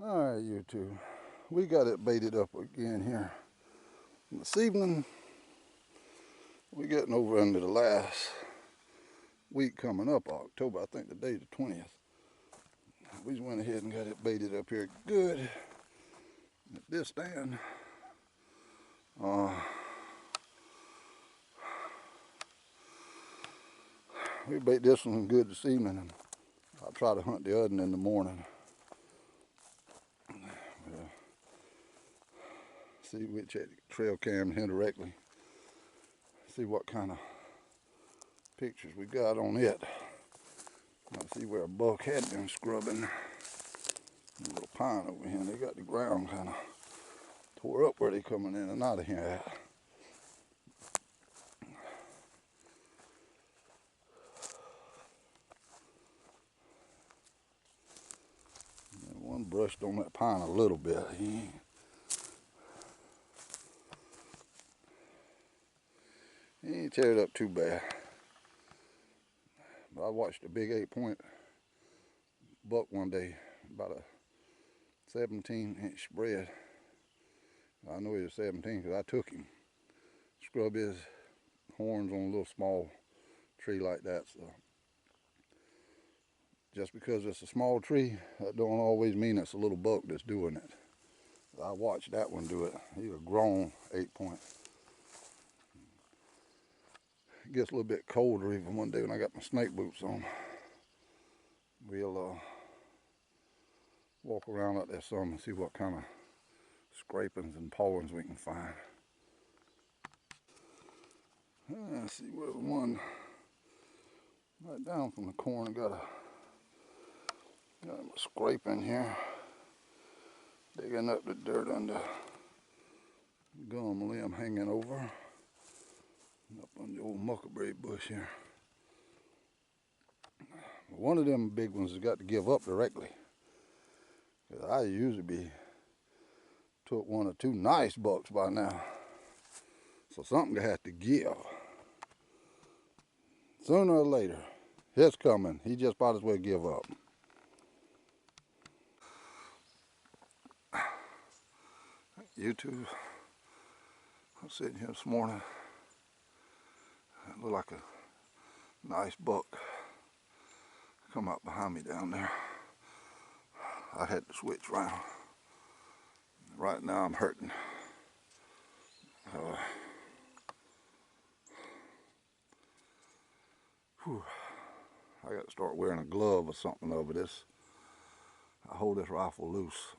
Alright, YouTube. We got it baited up again here. This evening, we're getting over into the last week coming up, October. I think the day's the 20th. We just went ahead and got it baited up here good at this stand. We bait this one good this evening, and I'll try to hunt the other one in the morning. See which trail cam here directly. See what kind of pictures we got on it. I see where a buck had been scrubbing. A little pine over here. They got the ground kind of tore up where they coming in and out of here at. And one brushed on that pine a little bit. He ain't tear it up too bad. But I watched a big 8-point buck one day, about a 17-inch spread. I know he was 17 because I took him. Scrub his horns on a little small tree like that. So just because it's a small tree, that don't always mean it's a little buck that's doing it. I watched that one do it. He's a grown 8-point. It gets a little bit colder even one day when I got my snake boots on. We'll walk around out there some and see what kind of scrapings and pawings we can find. Let's see where the one right down from the corner got a scrape in here. Digging up the dirt under gum limb hanging over. Up on the old muckaberry bush here. One of them big ones has got to give up directly. Cause I usually took one or two nice bucks by now. So something has to give. Sooner or later, it's coming. He just might as well give up. YouTube, I'm sitting here this morning. It looked like a nice buck come up behind me down there. I had to switch around. Right now I'm hurting. I got to start wearing a glove or something over this. I hold this rifle loose.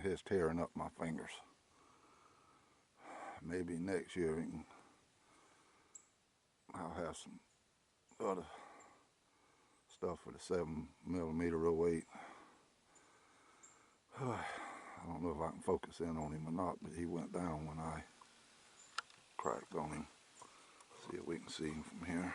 It's tearing up my fingers. Maybe next year I'll have some other stuff for the 7mm 08. I don't know if I can focus in on him or not, but he went down when I cracked on him. See if we can see him from here.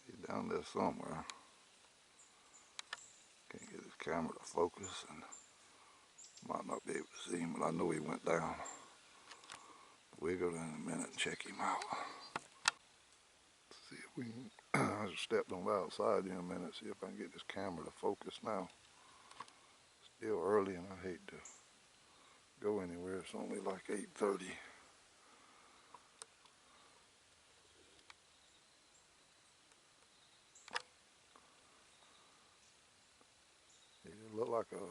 He's down there somewhere. Can't get his camera to focus and might not be able to see him, but I know he went down. We'll go down in a minute and check him out. See if we can, I just stepped on the outside here in a minute, see if I can get this camera to focus now. Still early and I hate to go anywhere, it's only like 8:30. It looked like a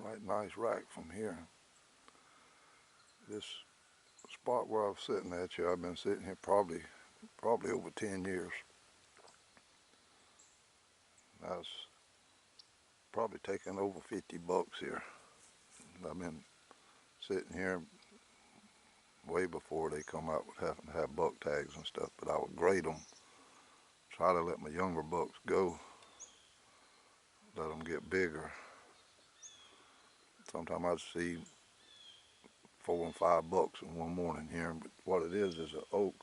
right nice rack from here. This spot where I was sitting at here, I've been sitting here probably over 10 years. I was probably taking over 50 bucks here. I've been sitting here way before they come out with having to have buck tags and stuff, but I would grade them, try to let my younger bucks go, let them get bigger. Sometimes I'd see 4 and 5 bucks in one morning here, but what it is an oak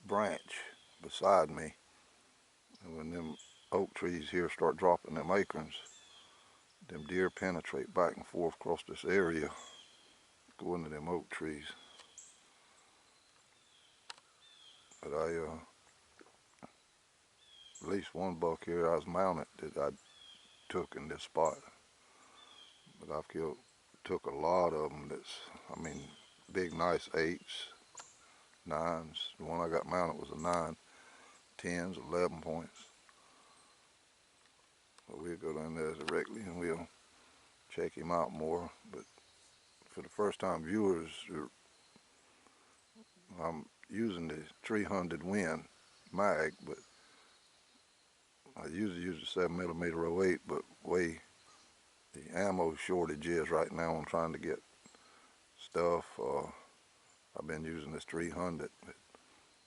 branch beside me, and when them oak trees here start dropping them acorns, Them deer penetrate back and forth across this area, go into them oak trees. But at least one buck here I was mounted that I took in this spot. But I've took a lot of them I mean, big nice 8s, 9s. The one I got mounted was a 9, 10s, 11 points. But we'll go down there directly and we'll check him out more. But for the first time viewers, I'm using the 300 Win mag, but I usually use the 7mm 08, but way the ammo shortage is right now on trying to get stuff. I've been using this 300. But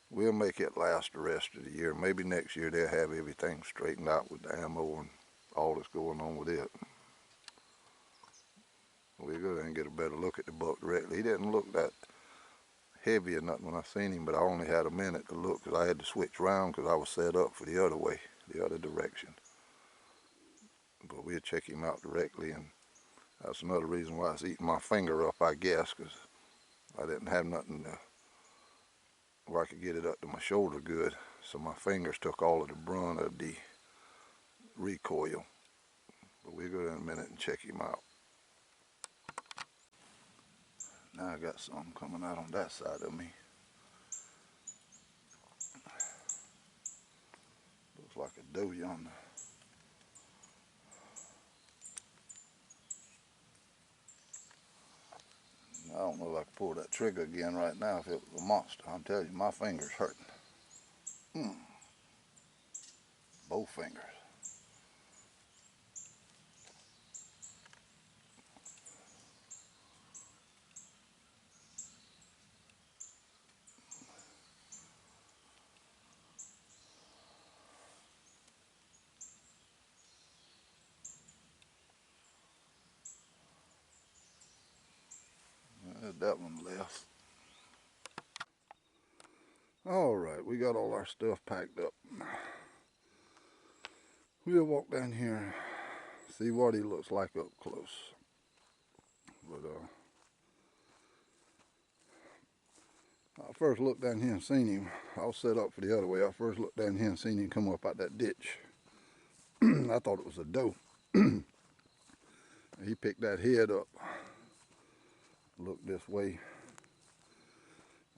we'll make it last the rest of the year. Maybe next year they'll have everything straightened out with the ammo and all that's going on with it. We'll go there and get a better look at the buck directly. He didn't look that heavy or nothing when I seen him, but I only had a minute to look because I had to switch around because I was set up for the other way, the other direction. But we'll check him out directly, and that's another reason why I was eating my finger up, I guess, because I didn't have nothing where I could get it up to my shoulder good. So my fingers took all of the brunt of the recoil. But we'll go there in a minute and check him out. Now I got something coming out on that side of me. Looks like a doe yonder. I don't know if I can pull that trigger again right now if it was a monster. I'm telling you, my finger's hurting. Both fingers. That one left. All right, we got all our stuff packed up. We'll walk down here and see what he looks like up close. But I first looked down here and seen him. I was set up for the other way. I first looked down here and seen him come up out that ditch. I thought it was a doe. He picked that head up. Looked this way.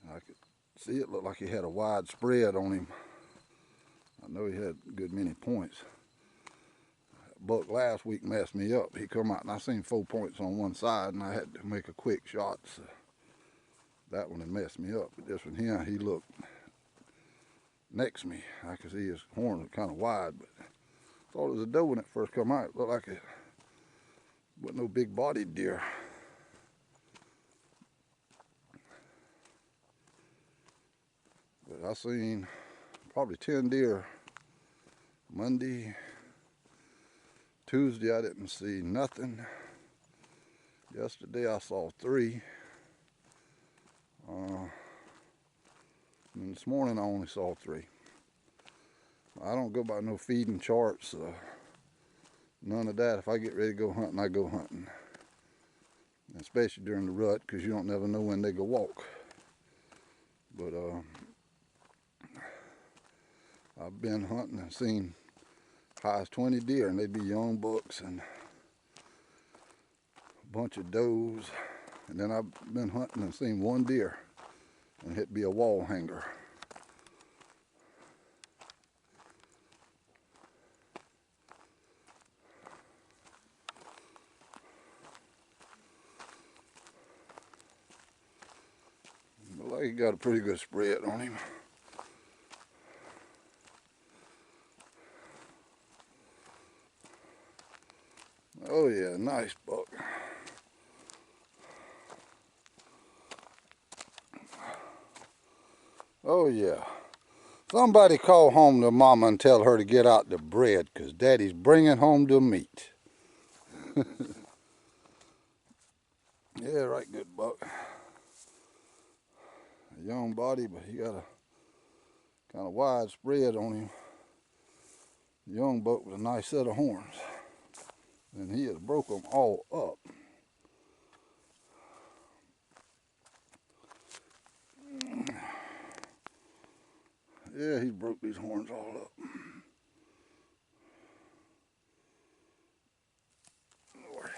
I could see it looked like he had a wide spread on him. I know he had a good many points. Buck last week messed me up. He come out and I seen 4 points on one side and I had to make a quick shot. So that one had messed me up. But this one here, he looked next to me. I could see his horn was kind of wide, but I thought it was a doe when it first come out. It looked like it wasn't no big bodied deer. But I seen probably 10 deer Monday. Tuesday I didn't see nothing. Yesterday I saw 3. And this morning I only saw 3. I don't go by no feeding charts, none of that. If I get ready to go hunting, I go hunting. Especially during the rut, because you don't never know when they go walk. But I've been hunting and seen high as 20 deer, and they'd be young bucks and a bunch of does. And then I've been hunting and seen 1 deer, and it'd be a wall hanger. Looks like he got a pretty good spread on him. Oh yeah, nice buck. Oh yeah. Somebody call home to mama and tell her to get out the bread, because daddy's bringing home the meat. Yeah, right good buck. A young body, but he got a kind of wide spread on him. Young buck with a nice set of horns. And he has broke them all up. Yeah, he broke these horns all up. Lord.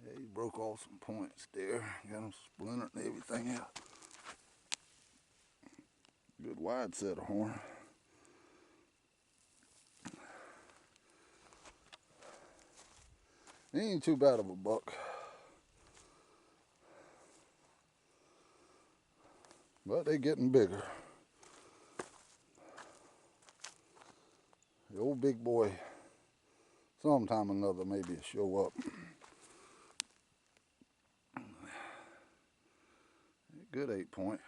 Yeah, he broke off some points there. Got them splintered and everything out. Good wide set of horn. He ain't too bad of a buck. But they getting bigger. The old big boy, sometime or another, maybe show up. Good 8-point.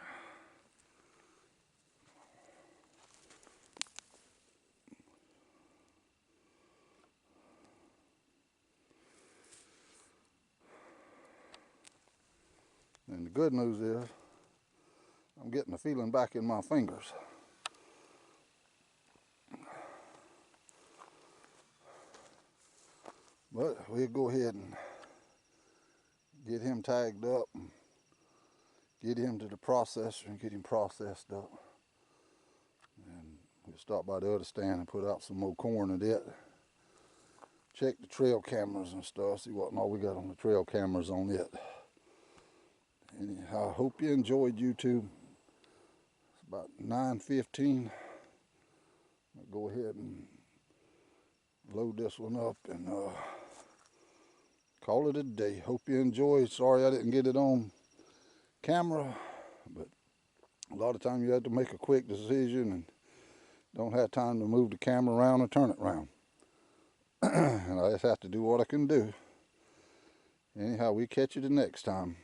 And the good news is, I'm getting the feeling back in my fingers. But we'll go ahead and get him tagged up and get him to the processor and get him processed up. And we'll stop by the other stand and put out some more corn at it. Check the trail cameras and stuff, see what all we got on the trail cameras on it. Anyhow, I hope you enjoyed YouTube. It's about 9:15. I'll go ahead and load this one up and call it a day. Hope you enjoyed. Sorry I didn't get it on camera, but a lot of times you have to make a quick decision and don't have time to move the camera around or turn it around. And I just have to do what I can do. Anyhow, we catch you the next time.